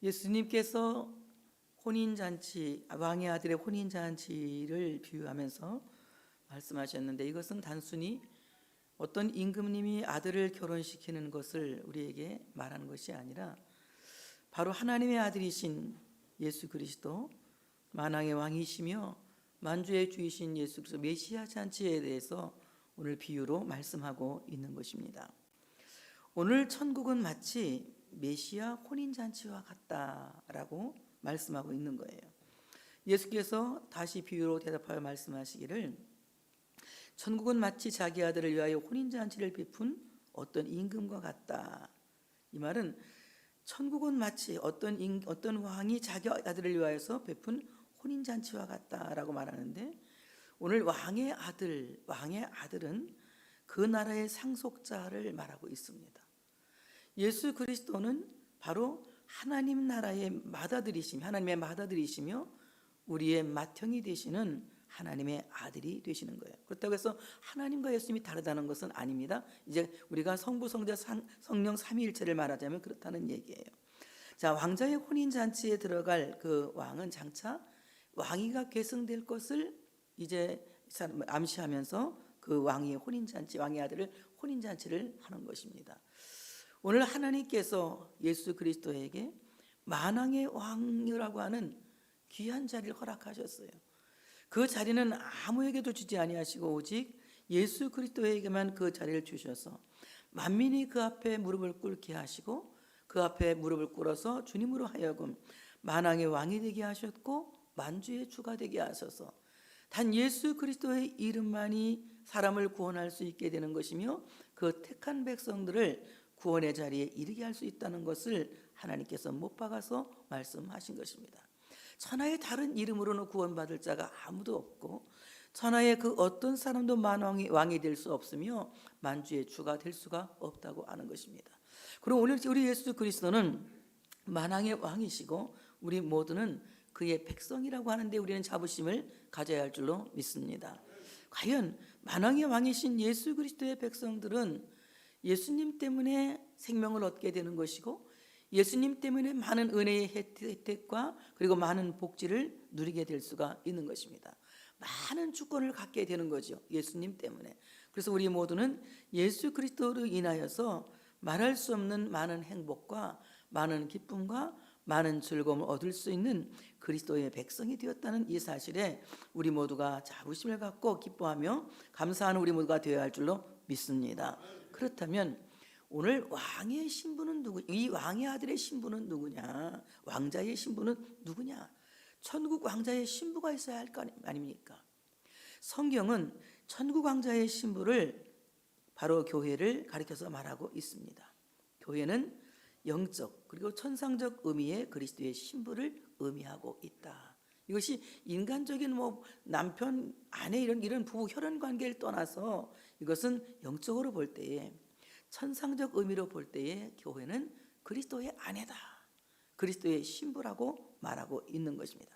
예수님께서 혼인잔치, 왕의 아들의 혼인잔치를 비유하면서 말씀하셨는데, 이것은 단순히 어떤 임금님이 아들을 결혼시키는 것을 우리에게 말하는 것이 아니라 바로 하나님의 아들이신 예수 그리스도, 만왕의 왕이시며 만주의 주이신 예수 그리스도 메시아 잔치에 대해서 오늘 비유로 말씀하고 있는 것입니다. 오늘 천국은 마치 메시아 혼인잔치와 같다라고 말씀하고 있는 거예요. 예수께서 다시 비유로 대답하여 말씀하시기를, 천국은 마치 자기 아들을 위하여 혼인잔치를 베푼 어떤 임금과 같다. 이 말은 천국은 마치 어떤 왕이 자기 아들을 위하여서 베푼 혼인잔치와 같다라고 말하는데, 오늘 왕의 아들은 그 나라의 상속자를 말하고 있습니다. 예수 그리스도는 바로 하나님의 맏아들이시며 우리의 맏형이 되시는 하나님의 아들이 되시는 거예요. 그렇다고 해서 하나님과 예수님이 다르다는 것은 아닙니다. 이제 우리가 성부, 성자, 성령 삼위일체를 말하자면 그렇다는 얘기예요. 자, 왕자의 혼인잔치에 들어갈 그 왕은 장차 왕위가 계승될 것을 이제 암시하면서 그 왕의 아들을 혼인잔치를 하는 것입니다. 오늘 하나님께서 예수 그리스도에게 만왕의 왕이라고 하는 귀한 자리를 허락하셨어요. 그 자리는 아무에게도 주지 아니하시고 오직 예수 그리스도에게만 그 자리를 주셔서 만민이 그 앞에 무릎을 꿇게 하시고 그 앞에 무릎을 꿇어서 주님으로 하여금 만왕의 왕이 되게 하셨고 만주의 주가 되게 하셔서 단 예수 그리스도의 이름만이 사람을 구원할 수 있게 되는 것이며 그 택한 백성들을 구원의 자리에 이르게 할 수 있다는 것을 하나님께서 못 박아서 말씀하신 것입니다. 천하의 다른 이름으로는 구원받을 자가 아무도 없고 천하의 그 어떤 사람도 왕이 될 수 없으며 만주의 주가 될 수가 없다고 하는 것입니다. 그럼 오늘 우리 예수 그리스도는 만왕의 왕이시고 우리 모두는 그의 백성이라고 하는데 우리는 자부심을 가져야 할 줄로 믿습니다. 과연 만왕의 왕이신 예수 그리스도의 백성들은 예수님 때문에 생명을 얻게 되는 것이고 예수님 때문에 많은 은혜의 혜택과 그리고 많은 복지를 누리게 될 수가 있는 것입니다. 많은 주권을 갖게 되는 거죠. 예수님 때문에. 그래서 우리 모두는 예수 그리스도로 인하여서 말할 수 없는 많은 행복과 많은 기쁨과 많은 즐거움을 얻을 수 있는 그리스도의 백성이 되었다는 이 사실에 우리 모두가 자부심을 갖고 기뻐하며 감사하는 우리 모두가 되어야 할 줄로 믿습니다. 그렇다면 오늘 왕의 신부는 이 왕의 아들의 신부는 누구냐? 왕자의 신부는 누구냐? 천국 왕자의 신부가 있어야 할 거 아닙니까? 성경은 천국 왕자의 신부를 바로 교회를 가리켜서 말하고 있습니다. 교회는 영적 그리고 천상적 의미의 그리스도의 신부를 의미하고 있다. 이것이 인간적인 남편 아내 이런 부부 혈연 관계를 떠나서 이것은 영적으로 볼 때에 천상적 의미로 볼 때에 교회는 그리스도의 아내다, 그리스도의 신부라고 말하고 있는 것입니다.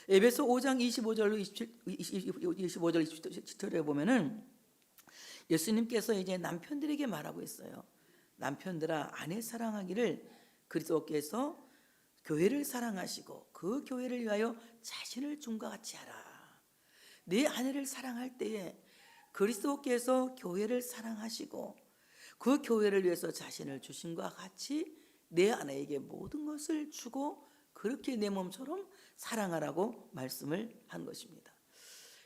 에베소 5장 25절 27절에 보면은 예수님께서 이제 남편들에게 말하고 있어요. 남편들아 아내 사랑하기를 그리스도께서 교회를 사랑하시고 그 교회를 위하여 자신을 준과 같이 하라. 내 아내를 사랑할 때에 그리스도께서 교회를 사랑하시고 그 교회를 위해서 자신을 주신과 같이 내 아내에게 모든 것을 주고 그렇게 내 몸처럼 사랑하라고 말씀을 한 것입니다.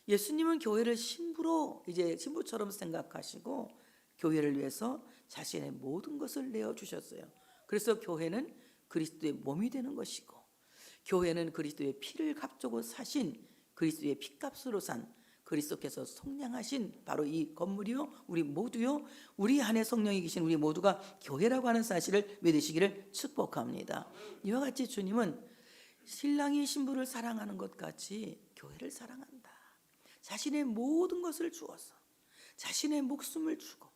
예수님은 교회를 신부처럼 생각하시고 교회를 위해서 자신의 모든 것을 내어 주셨어요. 그래서 교회는 그리스도의 몸이 되는 것이고 교회는 그리스도의 피를 값주고 사신 그리스도의 피값으로 산 그리스도께서 속량하신 바로 이 건물이요 우리 모두요 우리 안에 성령이 계신 우리 모두가 교회라고 하는 사실을 믿으시기를 축복합니다. 이와 같이 주님은 신랑이 신부를 사랑하는 것 같이 교회를 사랑한다. 자신의 모든 것을 주어서 자신의 목숨을 주고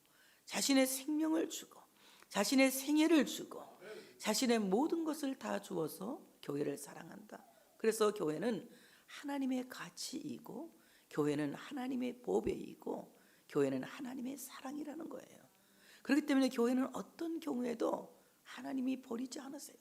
자신의 생명을 주고 자신의 생애를 주고 자신의 모든 것을 다 주어서 교회를 사랑한다. 그래서 교회는 하나님의 가치이고 교회는 하나님의 보배이고 교회는 하나님의 사랑이라는 거예요. 그렇기 때문에 교회는 어떤 경우에도 하나님이 버리지 않으세요.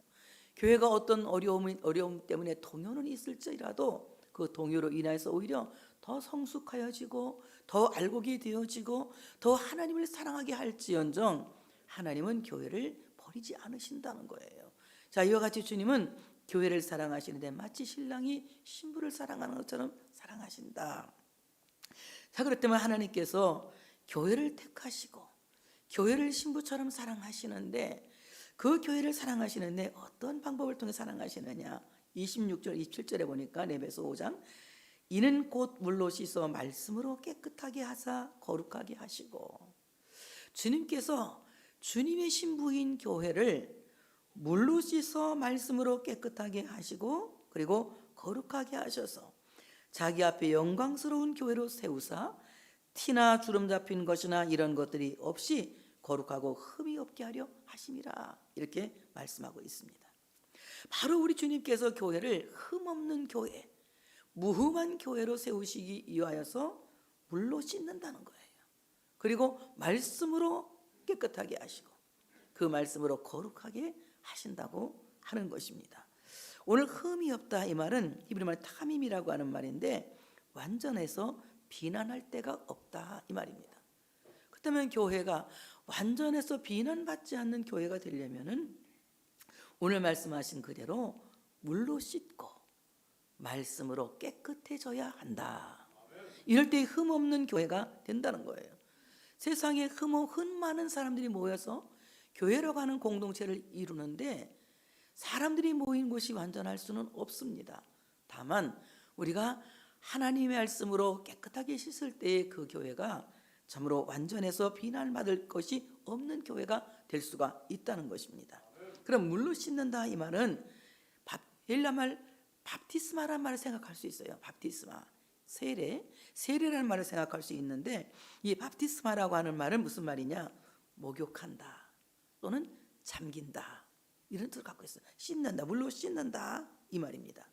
교회가 어떤 어려움 때문에 동요는 있을지라도 그 동요로 인해서 오히려 더 성숙하여지고 더 알고게 되어지고 더 하나님을 사랑하게 할지언정 하나님은 교회를 버리지 않으신다는 거예요. 자, 이와 같이 주님은 교회를 사랑하시는데 마치 신랑이 신부를 사랑하는 것처럼 사랑하신다. 자, 그렇기 때문에 하나님께서 교회를 택하시고 교회를 신부처럼 사랑하시는데 그 교회를 사랑하시는데 어떤 방법을 통해 사랑하시느냐. 26절 27절에 보니까 에베소 5장 이는 곧 물로 씻어 말씀으로 깨끗하게 하사 거룩하게 하시고, 주님께서 주님의 신부인 교회를 물로 씻어 말씀으로 깨끗하게 하시고 그리고 거룩하게 하셔서 자기 앞에 영광스러운 교회로 세우사 티나 주름 잡힌 것이나 이런 것들이 없이 거룩하고 흠이 없게 하려 하심이라, 이렇게 말씀하고 있습니다. 바로 우리 주님께서 교회를 흠없는 교회, 무흠한 교회로 세우시기 위하여서 물로 씻는다는 거예요. 그리고 말씀으로 깨끗하게 하시고 그 말씀으로 거룩하게 하신다고 하는 것입니다. 오늘 흠이 없다 이 말은 히브리말 타밈이라고 하는 말인데 완전해서 비난할 데가 없다 이 말입니다. 그렇다면 교회가 완전해서 비난받지 않는 교회가 되려면은 오늘 말씀하신 그대로 물로 씻고 말씀으로 깨끗해져야 한다. 이럴 때 흠 없는 교회가 된다는 거예요. 세상에 흠 많은 사람들이 모여서 교회라고 하는 공동체를 이루는데 사람들이 모인 곳이 완전할 수는 없습니다. 다만 우리가 하나님의 말씀으로 깨끗하게 씻을 때의 그 교회가 참으로 완전해서 비난받을 것이 없는 교회가 될 수가 있다는 것입니다. 그럼 물로 씻는다 이 말은 헬라말 밥티스마라는 말을 생각할 수 있어요. 밥티스마, 세례라는 말을 생각할 수 있는데 이 밥티스마라고 하는 말은 무슨 말이냐? 목욕한다 또는 잠긴다 이런 뜻을 갖고 있어요. 씻는다, 물로 씻는다 이 말입니다.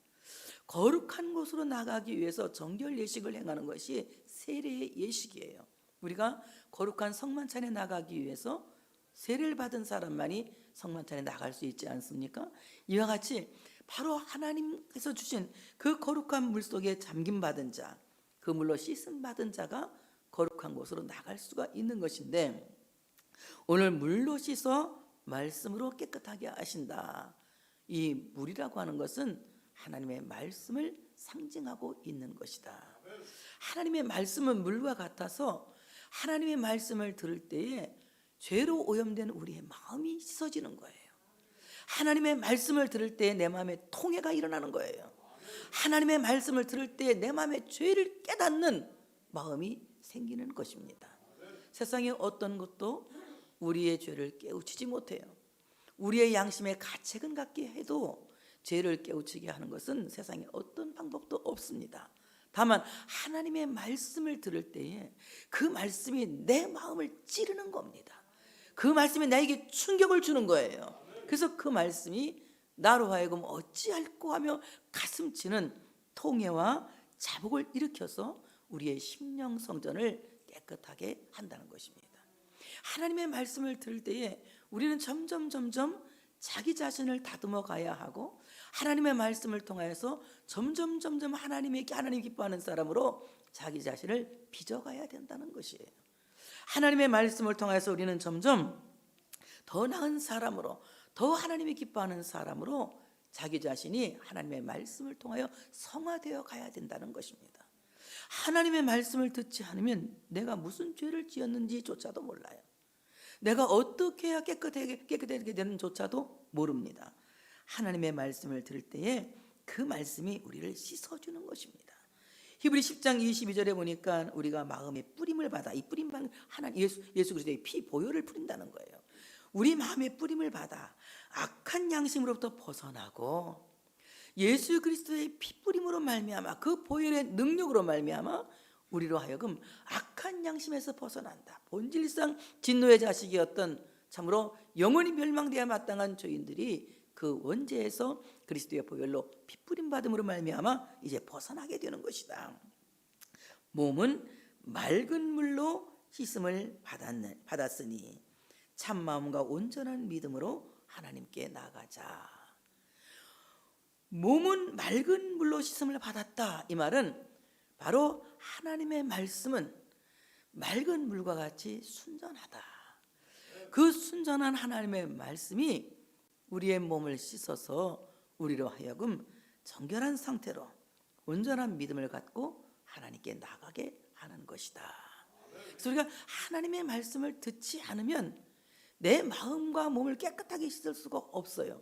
거룩한 곳으로 나가기 위해서 정결 예식을 행하는 것이 세례의 예식이에요. 우리가 거룩한 성만찬에 나가기 위해서 세례를 받은 사람만이 성만찬에 나갈 수 있지 않습니까? 이와 같이 바로 하나님께서 주신 그 거룩한 물 속에 잠김 받은 자, 그 물로 씻음 받은 자가 거룩한 곳으로 나갈 수가 있는 것인데 오늘 물로 씻어 말씀으로 깨끗하게 하신다. 이 물이라고 하는 것은 하나님의 말씀을 상징하고 있는 것이다. 하나님의 말씀은 물과 같아서 하나님의 말씀을 들을 때에 죄로 오염된 우리의 마음이 씻어지는 거예요. 하나님의 말씀을 들을 때 내 마음에 통회가 일어나는 거예요. 하나님의 말씀을 들을 때 내 마음에 죄를 깨닫는 마음이 생기는 것입니다. 세상에 어떤 것도 우리의 죄를 깨우치지 못해요. 우리의 양심에 가책은 갖게 해도 죄를 깨우치게 하는 것은 세상에 어떤 방법도 없습니다. 다만 하나님의 말씀을 들을 때에 그 말씀이 내 마음을 찌르는 겁니다. 그 말씀이 나에게 충격을 주는 거예요. 그래서 그 말씀이 나로 하여금 어찌할꼬 하며 가슴치는 통해와 자복을 일으켜서 우리의 심령 성전을 깨끗하게 한다는 것입니다. 하나님의 말씀을 들을 때에 우리는 점점 자기 자신을 다듬어 가야 하고 하나님의 말씀을 통하여서 점점 하나님이 기뻐하는 사람으로 자기 자신을 빚어가야 된다는 것이에요. 하나님의 말씀을 통해서 우리는 점점 더 나은 사람으로, 더 하나님이 기뻐하는 사람으로 자기 자신이 하나님의 말씀을 통하여 성화되어 가야 된다는 것입니다. 하나님의 말씀을 듣지 않으면 내가 무슨 죄를 지었는지조차도 몰라요. 내가 어떻게 해야 깨끗하게 되는지조차도 모릅니다. 하나님의 말씀을 들을 때에 그 말씀이 우리를 씻어주는 것입니다. 히브리 10장 22절에 보니까 우리가 마음의 뿌림을 받아, 이 뿌림만 하나님 예수 그리스도의 피 보혈을 뿌린다는 거예요. 우리 마음의 뿌림을 받아 악한 양심으로부터 벗어나고 예수 그리스도의 피 뿌림으로 말미암아 그 보혈의 능력으로 말미암아 우리로 하여금 악한 양심에서 벗어난다. 본질상 진노의 자식이었던 참으로 영원히 멸망되어야 마땅한 죄인들이 그 원죄에서 그리스도의 보혈로 피 뿌림 받음으로 말미암아 이제 벗어나게 되는 것이다. 몸은 맑은 물로 씻음을 받았으니 참 마음과 온전한 믿음으로 하나님께 나가자. 몸은 맑은 물로 씻음을 받았다. 이 말은 바로 하나님의 말씀은 맑은 물과 같이 순전하다. 그 순전한 하나님의 말씀이 우리의 몸을 씻어서 우리로 하여금 정결한 상태로 온전한 믿음을 갖고 하나님께 나가게 하는 것이다. 그래서 우리가 하나님의 말씀을 듣지 않으면 내 마음과 몸을 깨끗하게 씻을 수가 없어요.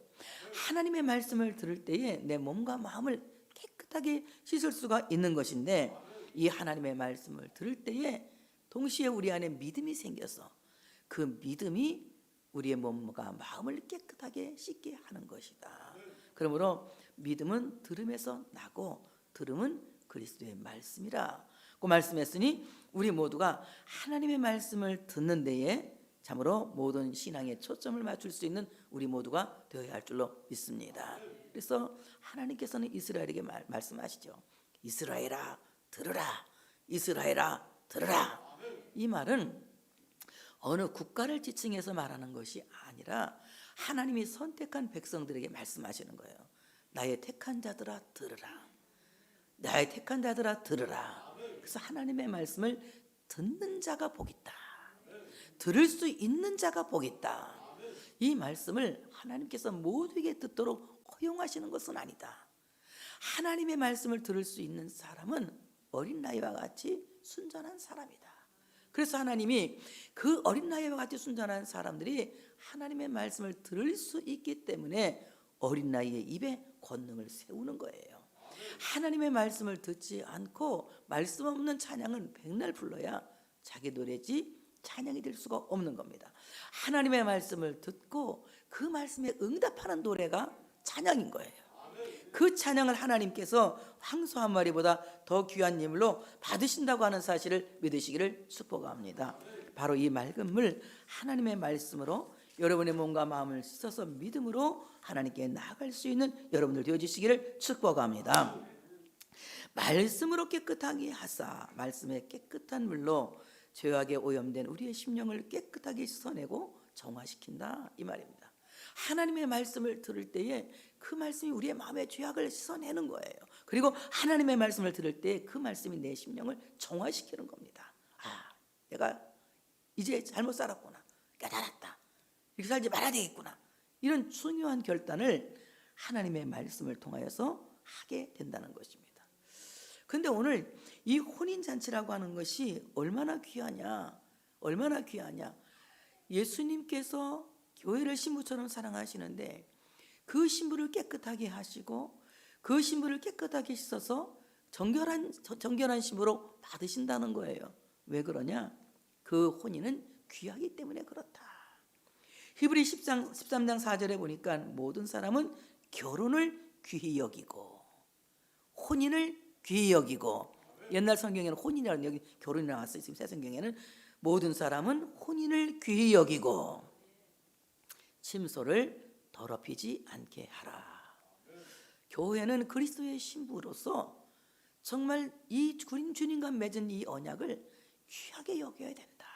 하나님의 말씀을 들을 때에 내 몸과 마음을 깨끗하게 씻을 수가 있는 것인데, 이 하나님의 말씀을 들을 때에 동시에 우리 안에 믿음이 생겨서 그 믿음이 우리의 몸과 마음을 깨끗하게 씻게 하는 것이다. 그러므로 믿음은 들음에서 나고 들음은 그리스도의 말씀이라 고 말씀했으니, 우리 모두가 하나님의 말씀을 듣는 데에 참으로 모든 신앙의 초점을 맞출 수 있는 우리 모두가 되어야 할 줄로 믿습니다. 그래서 하나님께서는 이스라엘에게 말씀하시죠. 이스라엘아 들으라, 이스라엘아 들으라. 이 말은 어느 국가를 지칭해서 말하는 것이 아니라 하나님이 선택한 백성들에게 말씀하시는 거예요. 나의 택한 자들아 들으라, 나의 택한 자들아 들으라. 그래서 하나님의 말씀을 듣는 자가 복 있다, 들을 수 있는 자가 복 있다. 이 말씀을 하나님께서 모두에게 듣도록 허용하시는 것은 아니다. 하나님의 말씀을 들을 수 있는 사람은 어린 나이와 같이 순전한 사람이다. 그래서 하나님이 그 어린 나이와 같이 순전한 사람들이 하나님의 말씀을 들을 수 있기 때문에 어린 나이에 입에 권능을 세우는 거예요. 하나님의 말씀을 듣지 않고 말씀 없는 찬양은 백날 불러야 자기 노래지 찬양이 될 수가 없는 겁니다. 하나님의 말씀을 듣고 그 말씀에 응답하는 노래가 찬양인 거예요. 그 찬양을 하나님께서 황소 한 마리보다 더 귀한 예물로 받으신다고 하는 사실을 믿으시기를 축복합니다. 바로 이 맑은 물, 하나님의 말씀으로 여러분의 몸과 마음을 씻어서 믿음으로 하나님께 나아갈 수 있는 여러분들 되어주시기를 축복합니다. 말씀으로 깨끗하게 하사, 말씀의 깨끗한 물로 죄악에 오염된 우리의 심령을 깨끗하게 씻어내고 정화시킨다, 이 말입니다. 하나님의 말씀을 들을 때에 그 말씀이 우리의 마음의 죄악을 씻어내는 거예요. 그리고 하나님의 말씀을 들을 때 그 말씀이 내 심령을 정화시키는 겁니다. 아, 내가 이제 잘못 살았구나, 깨달았다, 이렇게 살지 말아야 되겠구나, 이런 중요한 결단을 하나님의 말씀을 통하여서 하게 된다는 것입니다. 그런데 오늘 이 혼인잔치라고 하는 것이 얼마나 귀하냐, 얼마나 귀하냐. 예수님께서 교회를 신부처럼 사랑하시는데 그 신부를 깨끗하게 하시고 그 신부를 깨끗하게 씻어서 정결한 신부로 받으신다는 거예요. 왜 그러냐? 그 혼인은 귀하기 때문에 그렇다. 히브리 13장 4절에 보니까 모든 사람은 결혼을 귀히 여기고 혼인을 귀히 여기고, 옛날 성경에는 혼인이라는, 여기 결혼이 나왔어요. 지금 새 성경에는 모든 사람은 혼인을 귀히 여기고 침소를 더럽히지 않게 하라. 교회는 그리스도의 신부로서 정말 이 주님과 맺은 이 언약을 귀하게 여겨야 된다.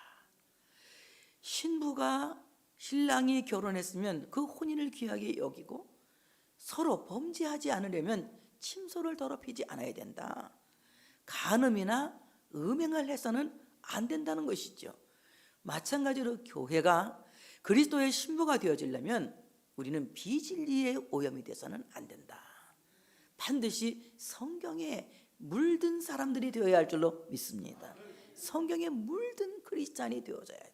신부가 신랑이 결혼했으면 그 혼인을 귀하게 여기고 서로 범죄하지 않으려면 침소를 더럽히지 않아야 된다. 간음이나 음행을 해서는 안 된다는 것이죠. 마찬가지로 교회가 그리스도의 신부가 되어지려면 우리는 비진리의 오염이 돼서는 안 된다. 반드시 성경에 물든 사람들이 되어야 할 줄로 믿습니다. 성경에 물든 크리스찬이 되어져야 돼.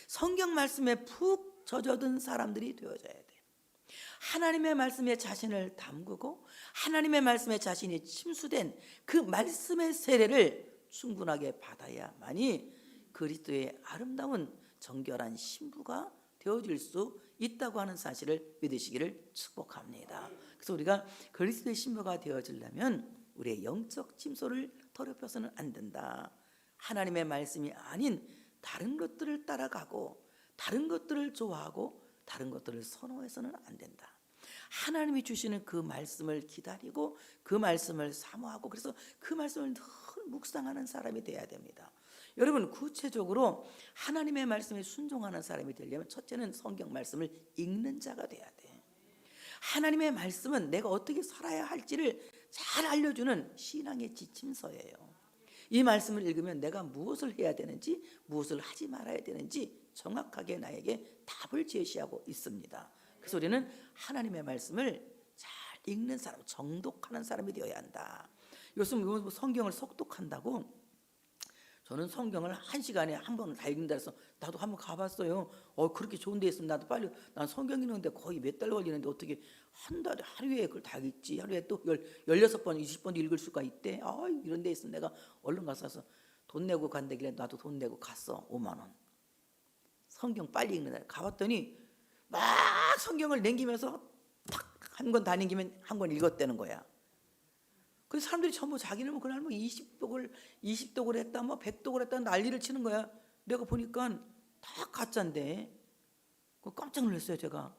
성경 말씀에 푹 젖어든 사람들이 되어져야 돼. 하나님의 말씀에 자신을 담그고 하나님의 말씀에 자신이 침수된 그 말씀의 세례를 충분하게 받아야만이 그리스도의 아름다운 정결한 신부가 되어질 수 있다고 하는 사실을 믿으시기를 축복합니다. 그래서 우리가 그리스도의 신부가 되어지려면 우리의 영적 침소를 더럽혀서는 안 된다. 하나님의 말씀이 아닌 다른 것들을 따라가고 다른 것들을 좋아하고 다른 것들을 선호해서는 안 된다. 하나님이 주시는 그 말씀을 기다리고 그 말씀을 사모하고 그래서 그 말씀을 늘 묵상하는 사람이 되어야 됩니다. 여러분, 구체적으로 하나님의 말씀에 순종하는 사람이 되려면 첫째는 성경 말씀을 읽는 자가 돼야 돼. 하나님의 말씀은 내가 어떻게 살아야 할지를 잘 알려주는 신앙의 지침서예요. 이 말씀을 읽으면 내가 무엇을 해야 되는지, 무엇을 하지 말아야 되는지 정확하게 나에게 답을 제시하고 있습니다. 그래서 우리는 하나님의 말씀을 잘 읽는 사람, 정독하는 사람이 되어야 한다. 요즘 성경을 속독한다고, 저는 성경을 1시간에 한 번 다 읽는다 해서 나도 한번 가봤어요. 그렇게 좋은 데 있으면 나도 빨리, 난 성경 읽는데 거의 몇 달 걸리는데 어떻게 한 달에, 하루에 그걸 다 읽지, 하루에 또 16번 20번 읽을 수가 있대. 이런 데 있으면 내가 얼른 가서 돈 내고 간다길래 나도 돈 내고 갔어. 5만 원 성경 빨리 읽는 날 가봤더니 막 성경을 남기면서 탁 한 권 다 남기면 한 권 읽었다는 거야. 그래서 사람들이 전부 자기는 그날 20독을 했다, 100독을 했다 난리를 치는 거야. 내가 보니까 다 가짜인데 깜짝 놀랐어요. 제가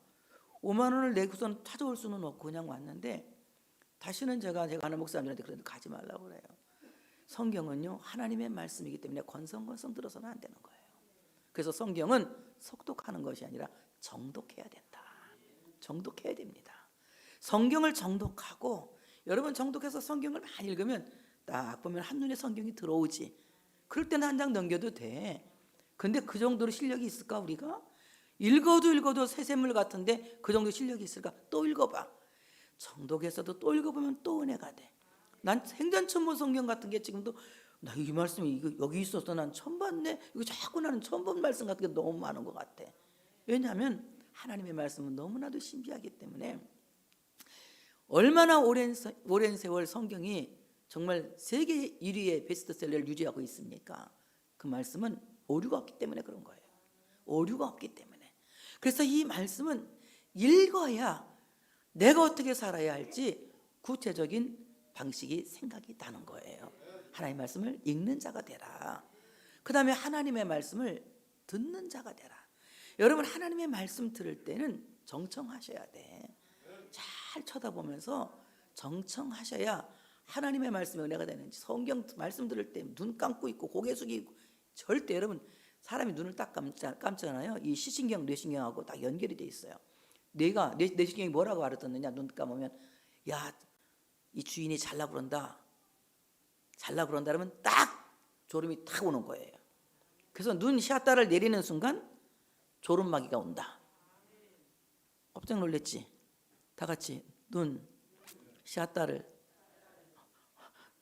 5만 원을 내고선 찾아올 수는 없고 그냥 왔는데, 다시는 제가 아는 목사님한테 그런데 가지 말라고 그래요. 성경은요 하나님의 말씀이기 때문에 건성건성 들어서는 안 되는 거예요. 그래서 성경은 속독하는 것이 아니라 정독해야 된다. 정독해야 됩니다. 성경을 정독하고, 여러분 정독해서 성경을 많이 읽으면 딱 보면 한눈에 성경이 들어오지. 그럴 때는 한 장 넘겨도 돼. 근데 그 정도로 실력이 있을까 우리가? 읽어도 새샘물 같은데 그 정도 실력이 있을까? 또 읽어봐. 정독해서도 또 읽어보면 또 은혜가 돼. 난 생전처음 성경 같은 게 지금도 나 이 말씀이 이거 여기 있어서 난 처음 봤네. 이거 자꾸 나는 처음 본 말씀 같은 게 너무 많은 것 같아. 왜냐하면 하나님의 말씀은 너무나도 신비하기 때문에. 얼마나 오랜 세월 성경이 정말 세계 1위의 베스트셀러를 유지하고 있습니까? 그 말씀은 오류가 없기 때문에 그런 거예요. 오류가 없기 때문에. 그래서 이 말씀은 읽어야 내가 어떻게 살아야 할지 구체적인 방식이 생각이 나는 거예요. 하나님의 말씀을 읽는 자가 되라. 그 다음에 하나님의 말씀을 듣는 자가 되라. 여러분 하나님의 말씀 들을 때는 정청하셔야 돼. 잘 쳐다보면서 정청하셔야 하나님의 말씀이 은혜가 되는지. 성경 말씀 들을 때 눈 감고 있고 고개 숙이고, 절대 여러분 사람이 눈을 딱 감잖아요. 이 시신경 뇌신경하고 딱 연결이 돼 있어요. 뇌신경이 뭐라고 알아듣느냐, 눈 감으면 야, 이 주인이 잘라 그런다 그러면 딱 졸음이 탁 오는 거예요. 그래서 눈 샷다를 내리는 순간 졸음마귀가 온다. 깜짝 놀랬지? 다 같이 눈 샷다를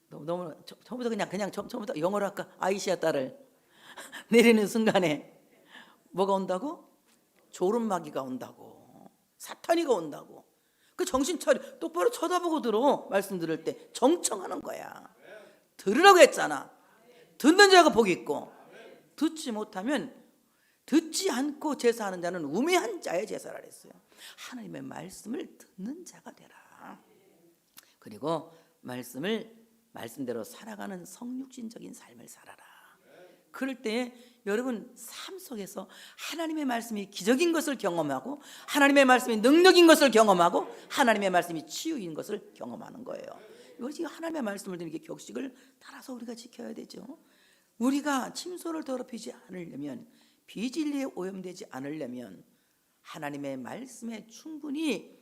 너무 처음부터 그냥 처음부터 영어로 할까? 아이 샷다를 내리는 순간에 뭐가 온다고? 졸음마귀가 온다고, 사탄이가 온다고. 그 정신 차려, 똑바로 쳐다보고 들어. 말씀 들을 때 정청하는 거야. 들으라고 했잖아. 듣는 자가 복이 있고, 듣지 못하면, 듣지 않고 제사하는 자는 우매한 자의 제사라 했어요. 하나님의 말씀을 듣는 자가 되라. 그리고 말씀대로 살아가는 성육신적인 삶을 살아라. 그럴 때 여러분 삶 속에서 하나님의 말씀이 기적인 것을 경험하고, 하나님의 말씀이 능력인 것을 경험하고, 하나님의 말씀이 치유인 것을 경험하는 거예요. 이것이 하나님의 말씀을 듣는 게 격식을 따라서 우리가 지켜야 되죠. 우리가 침소를 더럽히지 않으려면, 비진리에 오염되지 않으려면, 하나님의 말씀에 충분히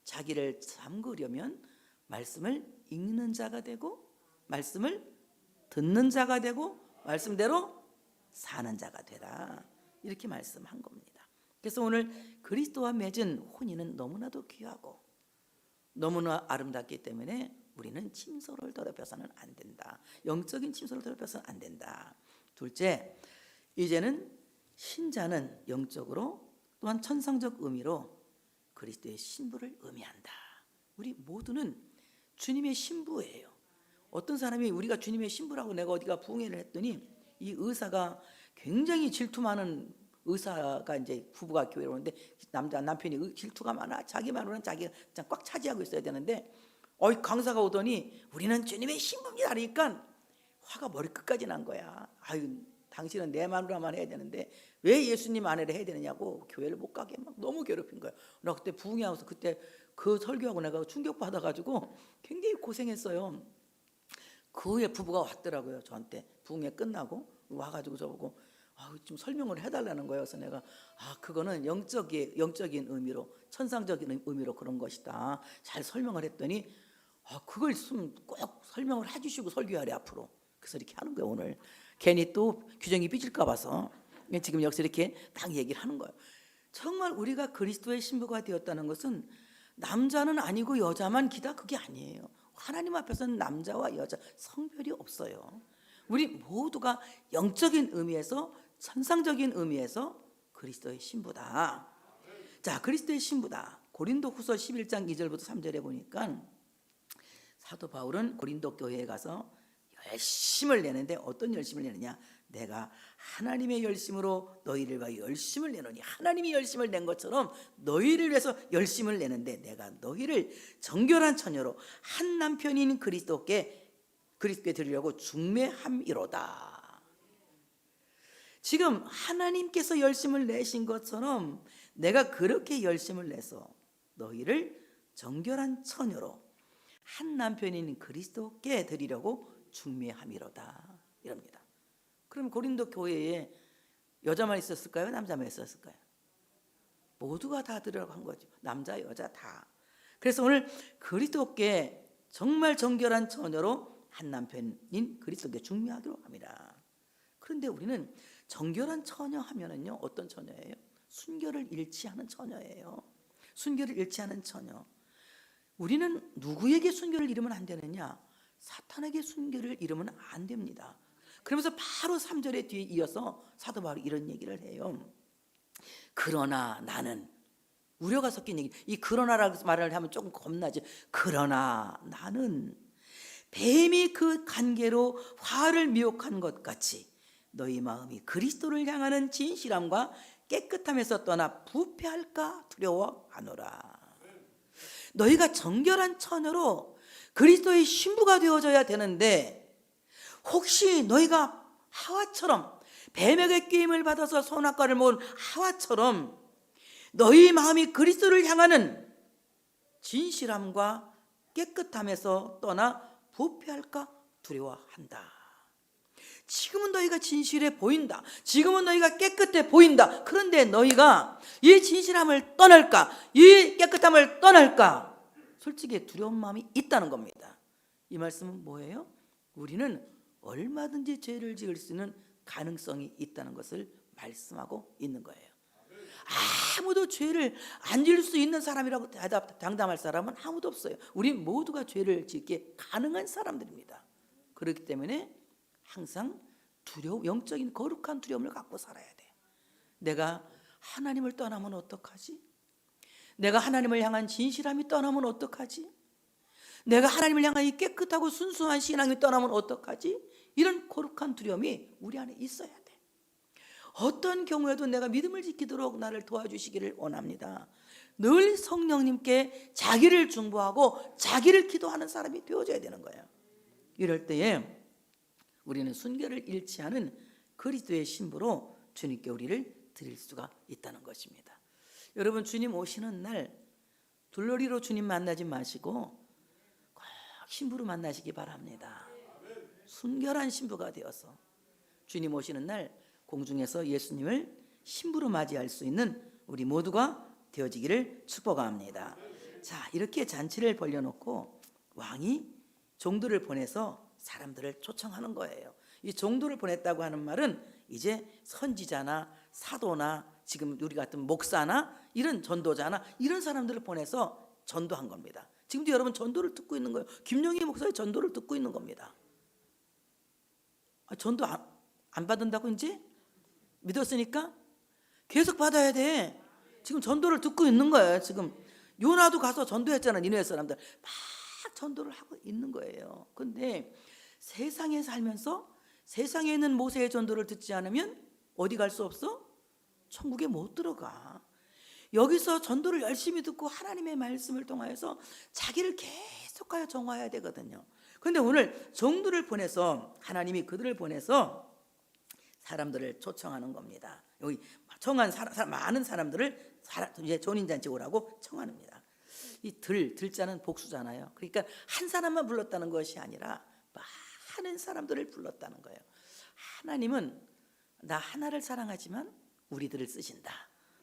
자기를 잠그려면 말씀을 읽는 자가 되고, 말씀을 듣는 자가 되고, 말씀대로 사는 자가 되라. 이렇게 말씀한 겁니다. 그래서 오늘 그리스도와 맺은 혼인은 너무나도 귀하고 너무나 아름답기 때문에 우리는 침소를 더럽혀서는 안 된다. 영적인 침소를 더럽혀서는 안 된다. 둘째, 이제는 신자는 영적으로 또한 천상적 의미로 그리스도의 신부를 의미한다. 우리 모두는 주님의 신부예요. 어떤 사람이 우리가 주님의 신부라고 내가 어디가 부흥회를 했더니 이 의사가 굉장히 질투 많은 의사가 이제 부부가 교회로 오는데 남편이 질투가 많아. 자기만으로는 자기가 꽉 차지하고 있어야 되는데 강사가 오더니 우리는 주님의 신부입니다 그러니까 화가 머리끝까지 난 거야. 아유, 당신은 내 마누라만 해야 되는데 왜 예수님 아내를 해야 되느냐고 교회를 못 가게 막 너무 괴롭힌 거야. 나 그때 부흥회 와서 그때 그 설교하고 내가 충격받아가지고 굉장히 고생했어요. 그 후에 부부가 왔더라고요. 저한테 부흥회 끝나고 와가지고 저보고 좀 설명을 해달라는 거예요. 그래서 내가 그거는 영적인 의미로, 천상적인 의미로 그런 것이다. 잘 설명을 했더니 그걸 꼭 설명을 해주시고 설교하래 앞으로. 그래서 이렇게 하는 거예요. 오늘 괜히 또 규정이 삐질까 봐서 지금 여기서 이렇게 딱 얘기를 하는 거예요. 정말 우리가 그리스도의 신부가 되었다는 것은 남자는 아니고 여자만 기다, 그게 아니에요. 하나님 앞에서는 남자와 여자 성별이 없어요. 우리 모두가 영적인 의미에서, 천상적인 의미에서 그리스도의 신부다. 자, 그리스도의 신부다. 고린도후서 11장 2절부터 3절에 보니까 사도 바울은 고린도 교회에 가서 열심을 내는데, 어떤 열심을 내느냐? 내가 하나님의 열심으로 너희를 위하여 열심을 내노니, 하나님이 열심을 낸 것처럼 너희를 위해서 열심을 내는데, 내가 너희를 정결한 처녀로 한 남편인 그리스도께 드리려고 중매함이로다. 지금 하나님께서 열심을 내신 것처럼 내가 그렇게 열심을 내서 너희를 정결한 처녀로 한 남편인 그리스도께 드리려고 중매함이로다, 이럽니다. 그럼 고린도 교회에 여자만 있었을까요? 남자만 있었을까요? 모두가 다 드리라고 한 거죠. 남자 여자 다. 그래서 오늘 그리스도께 정말 정결한 처녀로 한 남편인 그리스도께 중매하기로 합니다. 그런데 우리는 정결한 처녀 하면은요, 어떤 처녀예요? 순결을 잃지 않은 처녀예요. 순결을 잃지 않은 처녀. 우리는 누구에게 순결을 잃으면 안 되느냐? 사탄에게 순결을 잃으면 안 됩니다. 그러면서 바로 3절에 뒤에 이어서 사도 바울이 이런 얘기를 해요. 그러나 나는, 우려가 섞인 얘기. 이 그러나라고 말을 하면 조금 겁나지. 그러나 나는 뱀이 그 관계로 화를 미혹한 것 같이 너희 마음이 그리스도를 향하는 진실함과 깨끗함에서 떠나 부패할까 두려워하노라. 너희가 정결한 처녀로 그리스도의 신부가 되어져야 되는데, 혹시 너희가 하와처럼, 뱀에게 꾀임을 받아서 선악과를 먹은 하와처럼 너희 마음이 그리스도를 향하는 진실함과 깨끗함에서 떠나 부패할까 두려워한다. 지금은 너희가 진실해 보인다. 지금은 너희가 깨끗해 보인다. 그런데 너희가 이 진실함을 떠날까, 이 깨끗함을 떠날까, 솔직히 두려운 마음이 있다는 겁니다. 이 말씀은 뭐예요? 우리는 얼마든지 죄를 지을 수 있는 가능성이 있다는 것을 말씀하고 있는 거예요. 아무도 죄를 안 지을 수 있는 사람이라고 장담할 사람은 아무도 없어요. 우리 모두가 죄를 짓게 가능한 사람들입니다. 그렇기 때문에 항상 영적인 거룩한 두려움을 갖고 살아야 돼. 내가 하나님을 떠나면 어떡하지? 내가 하나님을 향한 진실함이 떠나면 어떡하지? 내가 하나님을 향한 이 깨끗하고 순수한 신앙이 떠나면 어떡하지? 이런 거룩한 두려움이 우리 안에 있어야 돼. 어떤 경우에도 내가 믿음을 지키도록 나를 도와주시기를 원합니다. 늘 성령님께 자기를 중보하고 자기를 기도하는 사람이 되어져야 되는 거예요. 이럴 때에 우리는 순결을 잃지 않은 그리스도의 신부로 주님께 우리를 드릴 수가 있다는 것입니다. 여러분, 주님 오시는 날 둘러리로 주님 만나지 마시고 꼭 신부로 만나시기 바랍니다. 순결한 신부가 되어서 주님 오시는 날 공중에서 예수님을 신부로 맞이할 수 있는 우리 모두가 되어지기를 축복합니다. 자, 이렇게 잔치를 벌려놓고 왕이 종들을 보내서 사람들을 초청하는 거예요. 이 종들을 보냈다고 하는 말은 이제 선지자나 사도나 지금 우리 같은 목사나 이런 전도자나 이런 사람들을 보내서 전도한 겁니다. 지금도 여러분 전도를 듣고 있는 거예요. 김용희 목사의 전도를 듣고 있는 겁니다. 전도 안 받는다고 이제? 믿었으니까 계속 받아야 돼. 지금 전도를 듣고 있는 거예요. 지금 요나도 가서 전도했잖아. 니네 사람들 막 전도를 하고 있는 거예요. 근데 세상에 살면서 세상에 있는 모세의 전도를 듣지 않으면 어디 갈 수 없어? 천국에 못 들어가. 여기서 전도를 열심히 듣고 하나님의 말씀을 통하여서 자기를 계속하여 정화해야 되거든요. 그런데 오늘 종들을 보내서 하나님이 그들을 보내서 사람들을 초청하는 겁니다. 여기 청한 많은 사람들을 이제 전인잔치 오라고 청합니다. 이 들자는 복수잖아요. 그러니까 한 사람만 불렀다는 것이 아니라 많은 사람들을 불렀다는 거예요. 하나님은 나 하나를 사랑하지만 우리들을 쓰신다.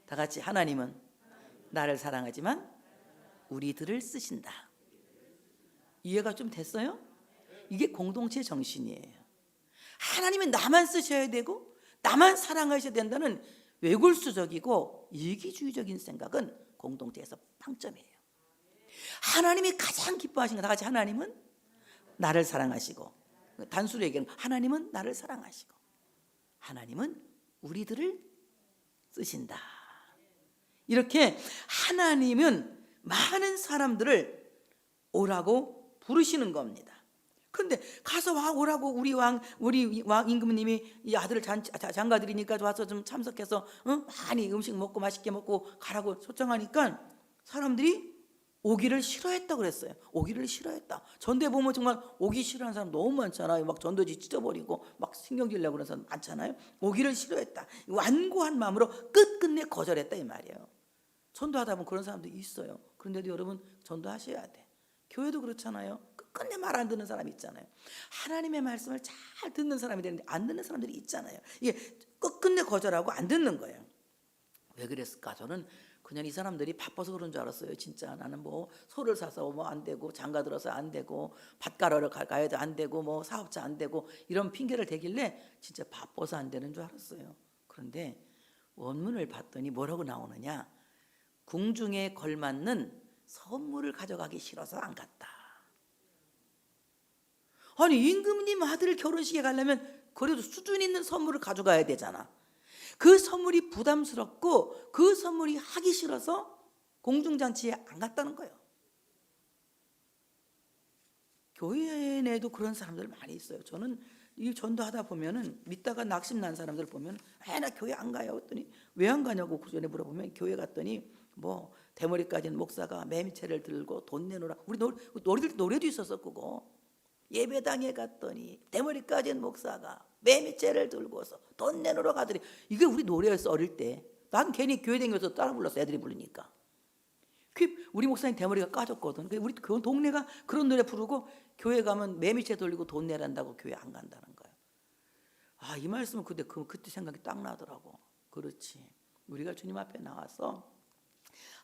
다 같이 하나님은 나를 사랑하지만 우리들을 쓰신다. 이해가 좀 됐어요? 이게 공동체 정신이에요. 하나님은 나만 쓰셔야 되고 나만 사랑하셔야 된다는 외골수적이고 이기주의적인 생각은 공동체에서 빵점이에요. 하나님이 가장 기뻐하신 거 다 같이 하나님은 나를 사랑하시고, 단수로 얘기하면 하나님은 나를 사랑하시고 하나님은 우리들을 쓰신다. 이렇게 하나님은 많은 사람들을 오라고 부르시는 겁니다. 그런데 가서 오라고 우리 왕 임금님이 이 아들을 장가들이니까 와서 좀 참석해서 많이 음식 먹고 맛있게 먹고 가라고 초청하니까 사람들이 오기를 싫어했다고 그랬어요. 오기를 싫어했다. 전도에 보면 정말 오기 싫어하는 사람 너무 많잖아요. 막 전도지 찢어버리고 막 신경질 내고 그런 사람 많잖아요. 오기를 싫어했다. 완고한 마음으로 끝끝내 거절했다 이 말이에요. 전도하다 보면 그런 사람도 있어요. 그런데도 여러분 전도하셔야 돼. 교회도 그렇잖아요. 끝끝내 말 안 듣는 사람이 있잖아요. 하나님의 말씀을 잘 듣는 사람이 되는데 안 듣는 사람들이 있잖아요. 이게 끝끝내 거절하고 안 듣는 거예요. 왜 그랬을까? 저는 그냥 이 사람들이 바빠서 그런 줄 알았어요. 진짜 나는 뭐 소를 사서 뭐 안 되고 장가 들어서 안 되고 밭 가러러 가야 돼 안 되고 뭐 사업자 안 되고 이런 핑계를 대길래 진짜 바빠서 안 되는 줄 알았어요. 그런데 원문을 봤더니 뭐라고 나오느냐? 궁중에 걸맞는 선물을 가져가기 싫어서 안 갔다. 아니 임금님 아들 결혼식에 가려면 그래도 수준 있는 선물을 가져가야 되잖아. 그 선물이 부담스럽고 그 선물이 하기 싫어서 공중잔치에 안 갔다는 거예요. 교회 내에도 그런 사람들 많이 있어요. 저는 이 전도하다 보면은 믿다가 낙심난 사람들 보면 나 교회 안 가요. 했더니 왜 안 가냐고 그 전에 물어보면 교회 갔더니 뭐 대머리 까진 목사가 매미채를 들고 돈 내놓으라. 우리 노래도 있었어 그거. 예배당에 갔더니 대머리 까진 목사가 매미채를 들고서 돈 내놓으러 가더니 이게 우리 노래였어 어릴 때. 난 괜히 교회 다니면서 따라 불렀어 애들이 부르니까. 우리 목사님 대머리가 까졌거든. 우리 그 동네가 그런 노래 부르고 교회 가면 매미채 돌리고 돈 내란다고 교회 안 간다는 거야. 아, 이 말씀은 그때 생각이 딱 나더라고. 그렇지. 우리가 주님 앞에 나와서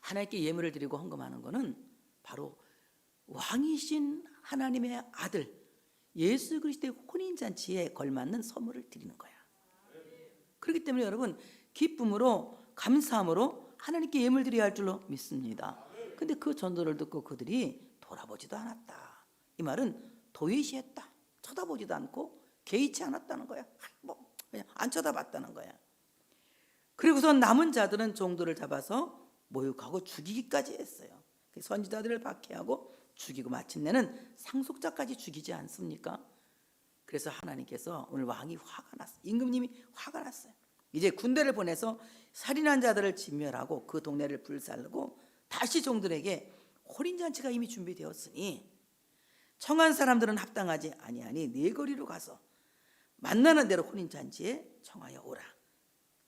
하나님께 예물을 드리고 헌금하는 거는 바로 왕이신 하나님의 아들 예수 그리스도의 혼인잔치에 걸맞는 선물을 드리는 거야. 그렇기 때문에 여러분 기쁨으로 감사함으로 하나님께 예물 드려야 할 줄로 믿습니다. 근데 그 전도를 듣고 그들이 돌아보지도 않았다. 이 말은 도외시했다. 쳐다보지도 않고 개의치 않았다는 거야. 뭐 그냥 안 쳐다봤다는 거야. 그리고서 남은 자들은 종들을 잡아서 모욕하고 죽이기까지 했어요. 선지자들을 박해하고 죽이고 마침내는 상속자까지 죽이지 않습니까? 그래서 하나님께서 오늘 왕이 화가 났어요. 임금님이 화가 났어요. 이제 군대를 보내서 살인한 자들을 진멸하고 그 동네를 불살르고 다시 종들에게 혼인잔치가 이미 준비되었으니 청한 사람들은 합당하지 아니하니 네 거리로 가서 만나는 대로 혼인잔치에 청하여 오라.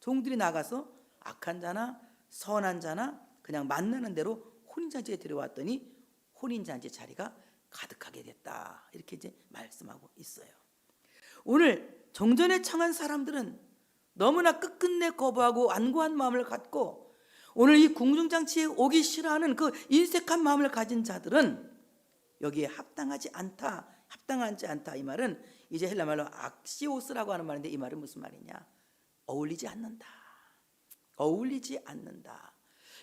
종들이 나가서 악한 자나 선한 자나 그냥 만나는 대로 혼인잔치에 들어왔더니 혼인잔치 자리가 가득하게 됐다. 이렇게 이제 말씀하고 있어요. 오늘 종전에 청한 사람들은 너무나 끝끝내 거부하고 완고한 마음을 갖고 오늘 이 궁중잔치에 오기 싫어하는 그 인색한 마음을 가진 자들은 여기에 합당하지 않다. 이 말은 이제 헬라 말로 악시오스라고 하는 말인데 이 말은 무슨 말이냐? 어울리지 않는다. 어울리지 않는다.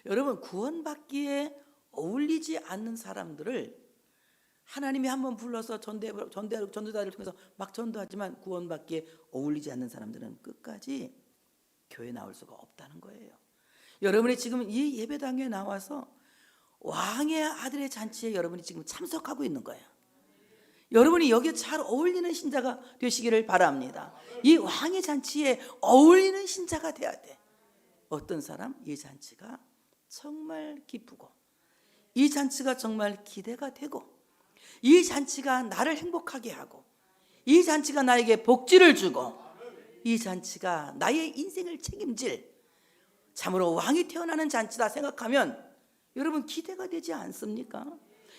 여러분 구원받기에 어울리지 않는 사람들을 하나님이 한번 불러서 전도자를 통해서 막 전도하지만 구원받기에 어울리지 않는 사람들은 끝까지 교회 나올 수가 없다는 거예요. 여러분이 지금 이 예배당에 나와서 왕의 아들의 잔치에 여러분이 지금 참석하고 있는 거예요. 여러분이 여기에 잘 어울리는 신자가 되시기를 바랍니다. 이 왕의 잔치에 어울리는 신자가 돼야 돼. 어떤 사람? 이 잔치가 정말 기쁘고 이 잔치가 정말 기대가 되고 이 잔치가 나를 행복하게 하고 이 잔치가 나에게 복지를 주고 이 잔치가 나의 인생을 책임질 참으로 왕이 태어나는 잔치다 생각하면 여러분 기대가 되지 않습니까?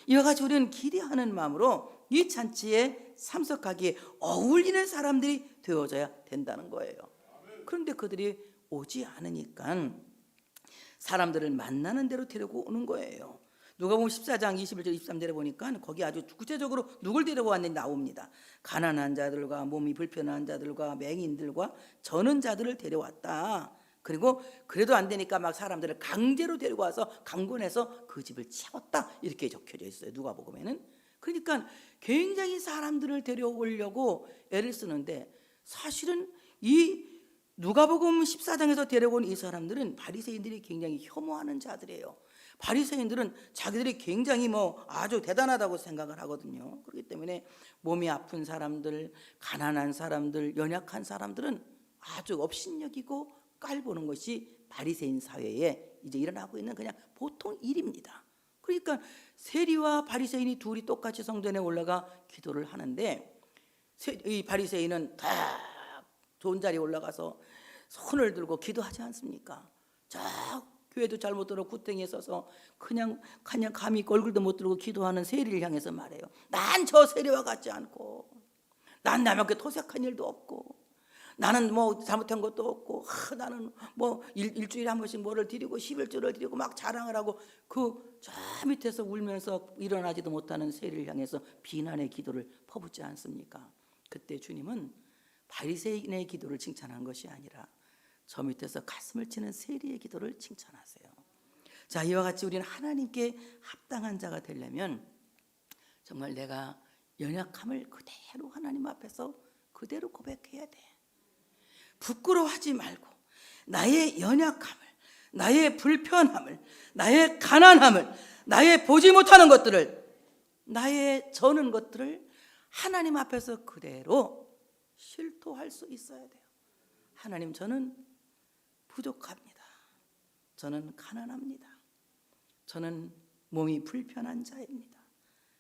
이와 같이 우리는 기대하는 마음으로 이 잔치에 참석하기에 어울리는 사람들이 되어져야 된다는 거예요. 그런데 그들이 오지 않으니까 사람들을 만나는 대로 데리고 오는 거예요. 누가복음 14장 21절 23절에 보니까 거기 아주 구체적으로 누굴 데려왔는지 나옵니다. 가난한 자들과 몸이 불편한 자들과 맹인들과 저는 자들을 데려왔다. 그리고 그래도 안 되니까 막 사람들을 강제로 데리고 와서 강권해서 그 집을 채웠다. 이렇게 적혀져 있어요, 누가복음에는. 그러니까 굉장히 사람들을 데려오려고 애를 쓰는데, 사실은 이 누가복음 14장에서 데려온 이 사람들은 바리새인들이 굉장히 혐오하는 자들이에요. 바리새인들은 자기들이 굉장히 아주 대단하다고 생각을 하거든요. 그렇기 때문에 몸이 아픈 사람들, 가난한 사람들, 연약한 사람들은 아주 업신여기고 깔보는 것이 바리새인 사회에 이제 일어나고 있는 그냥 보통 일입니다. 그러니까 세리와 바리새인이 둘이 똑같이 성전에 올라가 기도를 하는데, 이 바리새인은 다 좋은 자리에 올라가서 손을 들고 기도하지 않습니까? 저 교회도 잘 못 들어 구덩이에 서서 그냥 감히 얼굴도 못 들고 기도하는 세리를 향해서 말해요. 난 저 세리와 같지 않고, 난 남에게 토색한 일도 없고, 나는 잘못한 것도 없고, 나는 일주일에 한 번씩 뭐를 드리고 11조를 드리고 막 자랑을 하고, 그 저 밑에서 울면서 일어나지도 못하는 세리를 향해서 비난의 기도를 퍼붓지 않습니까? 그때 주님은 바리새인의 기도를 칭찬한 것이 아니라 저 밑에서 가슴을 치는 세리의 기도를 칭찬하세요. 자, 이와 같이 우리는 하나님께 합당한 자가 되려면 정말 내가 연약함을 그대로 하나님 앞에서 그대로 고백해야 돼. 부끄러워하지 말고 나의 연약함을, 나의 불편함을, 나의 가난함을, 나의 보지 못하는 것들을, 나의 저는 것들을 하나님 앞에서 그대로 실토할 수 있어야 돼요. 하나님, 저는 부족합니다. 저는 가난합니다. 저는 몸이 불편한 자입니다.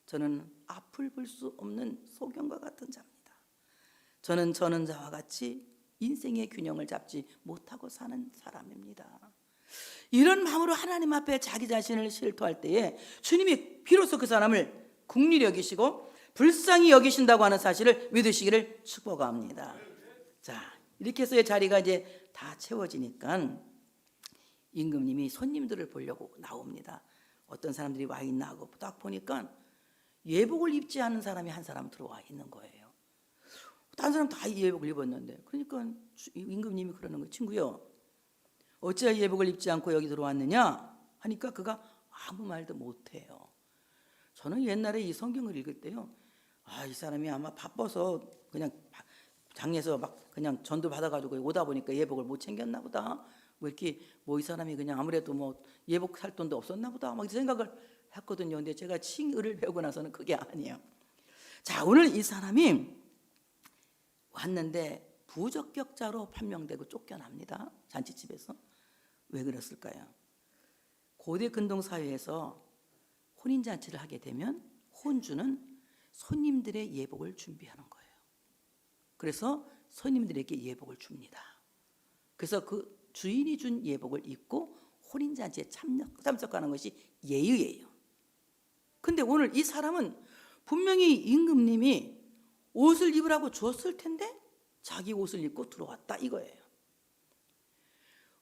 저는 앞을 볼 수 없는 소경과 같은 자입니다. 저는 자와 같이 인생의 균형을 잡지 못하고 사는 사람입니다. 이런 마음으로 하나님 앞에 자기 자신을 실토할 때에 주님이 비로소 그 사람을 긍휼히 여기시고 불쌍히 여기신다고 하는 사실을 믿으시기를 축복합니다. 자, 이렇게 해서 자리가 이제 다 채워지니까 임금님이 손님들을 보려고 나옵니다. 어떤 사람들이 와 있나 하고 딱 보니까 예복을 입지 않은 사람이 한 사람 들어와 있는 거예요. 다른 사람 다 예복을 입었는데, 그러니까 임금님이 그러는 거예요. 친구요, 어찌하여 예복을 입지 않고 여기 들어왔느냐 하니까 그가 아무 말도 못해요. 저는 옛날에 이 성경을 읽을 때요, 이 사람이 아마 바빠서 그냥 장에서 막 그냥 전도 받아가지고 오다 보니까 예복을 못 챙겼나 보다. 이렇게 이 사람이 그냥 아무래도 예복 살 돈도 없었나 보다. 막 생각을 했거든요. 근데 제가 칭의를 배우고 나서는 그게 아니에요. 자, 오늘 이 사람이 왔는데 부적격자로 판명되고 쫓겨납니다. 잔치집에서. 왜 그랬을까요? 고대 근동 사회에서 혼인잔치를 하게 되면 혼주는 손님들의 예복을 준비하는 거예요. 그래서 손님들에게 예복을 줍니다. 그래서 그 주인이 준 예복을 입고 혼인잔치에 참석하는 것이 예의예요. 근데 오늘 이 사람은 분명히 임금님이 옷을 입으라고 줬을 텐데 자기 옷을 입고 들어왔다 이거예요.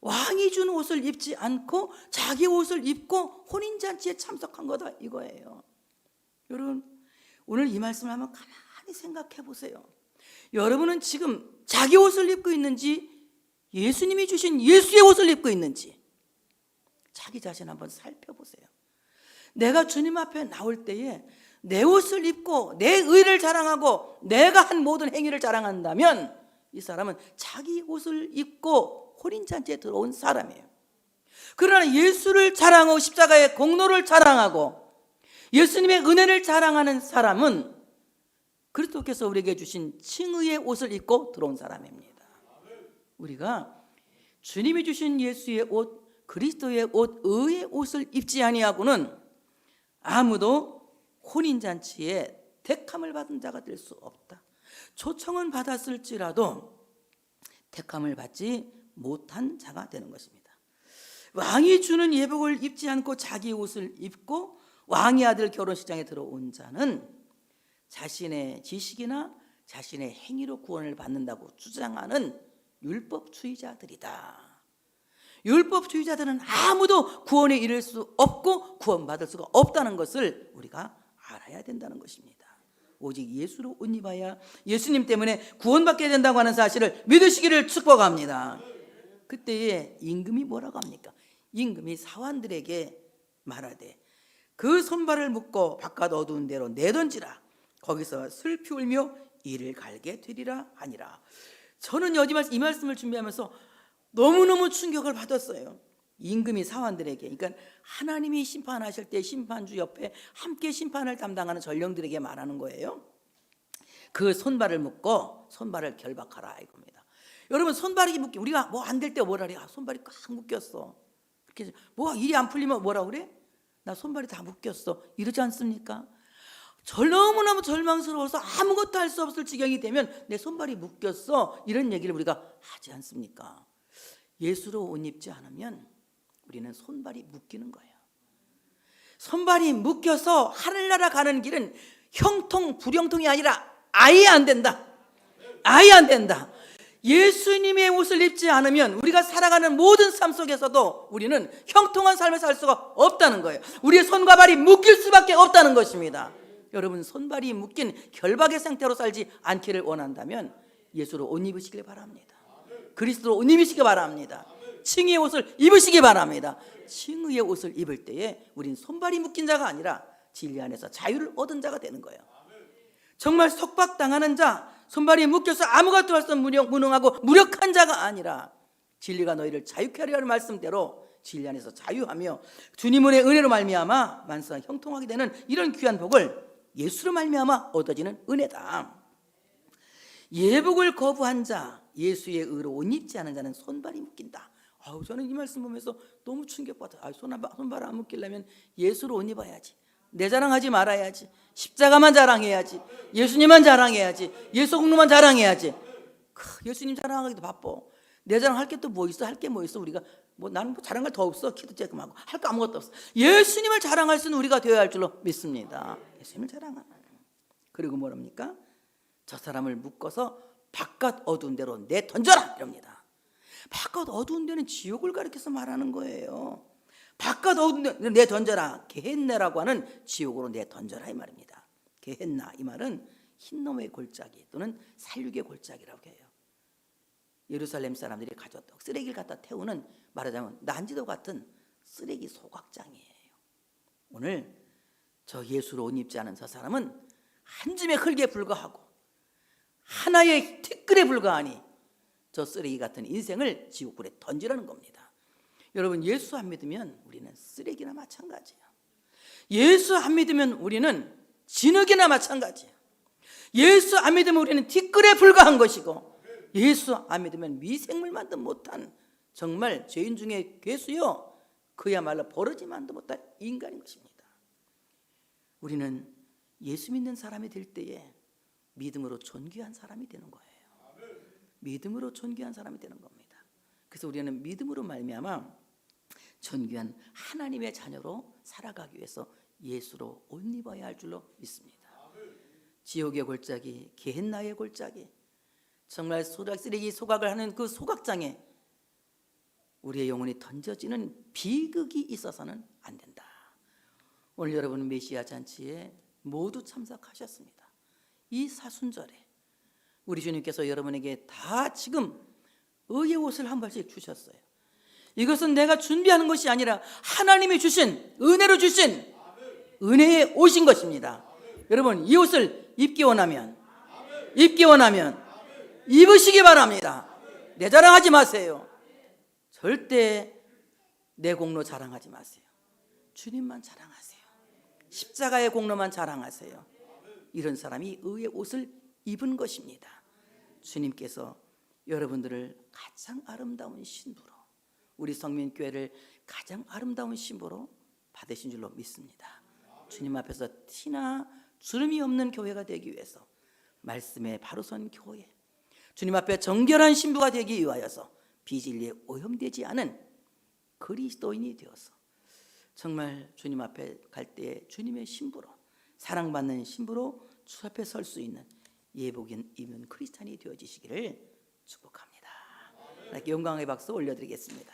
왕이 준 옷을 입지 않고 자기 옷을 입고 혼인잔치에 참석한 거다 이거예요. 여러분, 오늘 이 말씀을 한번 가만히 생각해 보세요. 여러분은 지금 자기 옷을 입고 있는지 예수님이 주신 예수의 옷을 입고 있는지 자기 자신 한번 살펴보세요. 내가 주님 앞에 나올 때에 내 옷을 입고 내 의를 자랑하고 내가 한 모든 행위를 자랑한다면 이 사람은 자기 옷을 입고 혼인잔치에 들어온 사람이에요. 그러나 예수를 자랑하고 십자가의 공로를 자랑하고 예수님의 은혜를 자랑하는 사람은 그리스도께서 우리에게 주신 칭의의 옷을 입고 들어온 사람입니다. 우리가 주님이 주신 예수의 옷, 그리스도의 옷, 의의 옷을 입지 아니하고는 아무도 혼인잔치에 택함을 받은 자가 될 수 없다. 초청은 받았을지라도 택함을 받지 못한 자가 되는 것입니다. 왕이 주는 예복을 입지 않고 자기 옷을 입고 왕의 아들 결혼식장에 들어온 자는 자신의 지식이나 자신의 행위로 구원을 받는다고 주장하는 율법주의자들이다. 율법주의자들은 아무도 구원에 이를 수 없고 구원받을 수가 없다는 것을 우리가 알아야 된다는 것입니다. 오직 예수로 옷 입어야 예수님 때문에 구원받게 된다고 하는 사실을 믿으시기를 축복합니다. 그때에 임금이 뭐라고 합니까? 임금이 사환들에게 말하되 그 손발을 묶고 바깥 어두운 데로 내던지라. 거기서 슬피 울며 이를 갈게 되리라 하니라. 저는 이 말씀을 준비하면서 너무너무 충격을 받았어요. 임금이 사환들에게, 그러니까 하나님이 심판하실 때 심판주 옆에 함께 심판을 담당하는 전령들에게 말하는 거예요. 그 손발을 묶고 손발을 결박하라 이겁니다. 여러분, 손발이 묶기, 우리가 뭐 안 될 때 뭐라 그래? 손발이 꽉 묶였어. 그렇게 뭐 일이 안 풀리면 뭐라 그래? 나 손발이 다 묶였어. 이러지 않습니까? 너무너무 절망스러워서 아무것도 할 수 없을 지경이 되면 내 손발이 묶였어, 이런 얘기를 우리가 하지 않습니까? 예수로 옷 입지 않으면 우리는 손발이 묶이는 거예요. 손발이 묶여서 하늘나라 가는 길은 형통 불형통이 아니라 아예 안 된다. 아예 안 된다. 예수님의 옷을 입지 않으면 우리가 살아가는 모든 삶 속에서도 우리는 형통한 삶을 살 수가 없다는 거예요. 우리의 손과 발이 묶일 수밖에 없다는 것입니다. 여러분, 손발이 묶인 결박의 상태로 살지 않기를 원한다면 예수로 옷 입으시길 바랍니다. 그리스도로 옷 입으시기 바랍니다. 칭의의 옷을 입으시기 바랍니다. 칭의의 옷을 입을 때에 우린 손발이 묶인 자가 아니라 진리 안에서 자유를 얻은 자가 되는 거예요. 정말 속박당하는 자, 손발이 묶여서 아무것도 할 수 없는 무능하고 무력한 자가 아니라 진리가 너희를 자유케 하려 하는 말씀대로 진리 안에서 자유하며 주님의 은혜로 말미암아 만사 형통하게 되는 이런 귀한 복을 예수로 말미암아 얻어지는 은혜다. 예복을 거부한 자, 예수의 의로 옷 입지 않은 자는 손발이 묶인다. 저는 이 말씀 보면서 너무 충격받아요. 손발 안 묶이려면 예수로 옷 입어야지. 내 자랑하지 말아야지. 십자가만 자랑해야지. 예수님만 자랑해야지. 예수 공로만 자랑해야지. 예수님 자랑하기도 바빠. 내 자랑할 게 또 뭐 있어? 할 게 뭐 있어? 우리가 나는 자랑할 더 없어. 키도 쬐끔하고 할 거 아무것도 없어. 예수님을 자랑할 수 있는 우리가 되어야 할 줄로 믿습니다. 예수님을 자랑하는. 그리고 뭐랍니까? 저 사람을 묶어서 바깥 어두운 데로 내던져라 이럽니다. 바깥 어두운 데는 지옥을 가리켜서 말하는 거예요. 바깥 어두운 데 내던져라, 게헨나라고 하는 지옥으로 내던져라 이 말입니다. 게헨나, 이 말은 흰놈의 골짜기 또는 살육의 골짜기라고 해요. 예루살렘 사람들이 가졌던 쓰레기를 갖다 태우는, 말하자면 난지도 같은 쓰레기 소각장이에요. 오늘 저 예수로 옷 입지 않은 저 사람은 한 줌의 흙에 불과하고 하나의 티끌에 불과하니 저 쓰레기 같은 인생을 지옥불에 던지라는 겁니다. 여러분, 예수 안 믿으면 우리는 쓰레기나 마찬가지예요. 예수 안 믿으면 우리는 진흙이나 마찬가지예요. 예수 안 믿으면 우리는 티끌에 불과한 것이고, 예수 안 믿으면 미생물만도 못한 정말 죄인 중에 괴수요, 그야말로 버러지만도 못한 인간인 것입니다. 우리는 예수 믿는 사람이 될 때에 믿음으로 존귀한 사람이 되는 거예요. 믿음으로 존귀한 사람이 되는 겁니다. 그래서 우리는 믿음으로 말미암아 존귀한 하나님의 자녀로 살아가기 위해서 예수로 옷 입어야 할 줄로 믿습니다. 지옥의 골짜기, 게헨나의 골짜기, 정말 쓰레기 소각을 하는 그 소각장에 우리의 영혼이 던져지는 비극이 있어서는 안 된다. 오늘 여러분은 메시아 잔치에 모두 참석하셨습니다. 이 사순절에 우리 주님께서 여러분에게 다 지금 의의 옷을 한 벌씩 주셨어요. 이것은 내가 준비하는 것이 아니라 하나님이 주신, 은혜로 주신 은혜의 옷인 것입니다. 여러분, 이 옷을 입기 원하면 입으시기 바랍니다. 내 자랑하지 마세요. 절대 내 공로 자랑하지 마세요. 주님만 자랑하세요. 십자가의 공로만 자랑하세요. 이런 사람이 의의 옷을 입은 것입니다. 주님께서 여러분들을 가장 아름다운 신부로, 우리 성민교회를 가장 아름다운 신부로 받으신 줄로 믿습니다. 주님 앞에서 티나 주름이 없는 교회가 되기 위해서, 말씀에 바로 선 교회, 주님 앞에 정결한 신부가 되기 위하여서 비진리에 오염되지 않은 그리스도인이 되어서 정말 주님 앞에 갈 때에 주님의 신부로, 사랑받는 신부로 주 앞에 설 수 있는 예복 입는 크리스찬이 되어지시기를 축복합니다. 이렇게 영광의 박수 올려드리겠습니다.